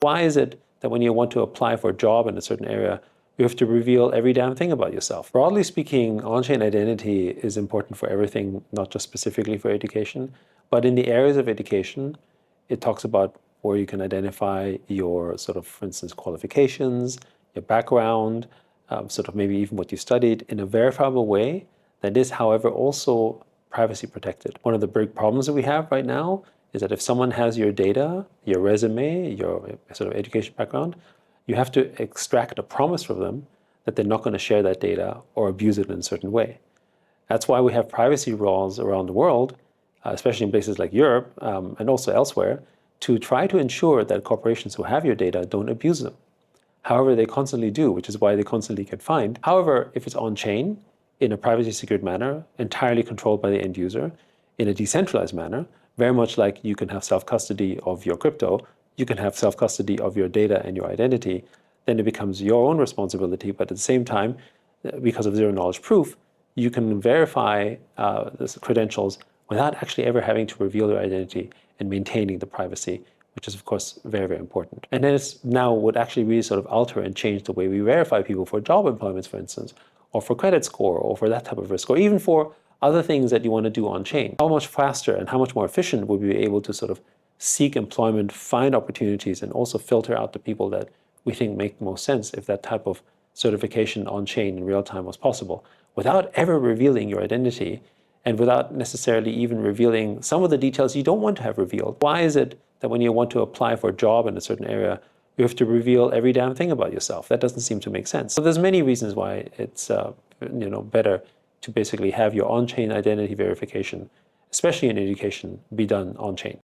Why is it that when you want to apply for a job in a certain area, you have to reveal every damn thing about yourself? Broadly speaking, on-chain identity is important for everything, not just specifically for education, but in the areas of education, it talks about where you can identify your sort of, for instance, qualifications, your background, sort of maybe even what you studied in a verifiable way that is, however, also privacy protected. One of the big problems that we have right now is that if someone has your data, your resume, your sort of education background, you have to extract a promise from them that they're not going to share that data or abuse it in a certain way. That's why we have privacy laws around the world, especially in places like Europe and also elsewhere, to try to ensure that corporations who have your data don't abuse them. However, they constantly do, which is why they constantly get fined. However, if it's on-chain, in a privacy-secured manner, entirely controlled by the end user, in a decentralized manner, very much like you can have self-custody of your crypto, you can have self-custody of your data and your identity, then it becomes your own responsibility. But at the same time, because of zero-knowledge proof, you can verify the credentials without actually ever having to reveal your identity and maintaining the privacy, which is, of course, very, very important. And then it's now would actually really sort of alter and change the way we verify people for job employments, for instance, or for credit score, or for that type of risk, or even for other things that you want to do on chain. How much faster and how much more efficient would we be able to sort of seek employment, find opportunities, and also filter out the people that we think make most sense if that type of certification on chain in real time was possible, without ever revealing your identity and without necessarily even revealing some of the details you don't want to have revealed. Why is it that when you want to apply for a job in a certain area, you have to reveal every damn thing about yourself? That doesn't seem to make sense. So there's many reasons why it's better to basically have your on-chain identity verification, especially in education, be done on-chain.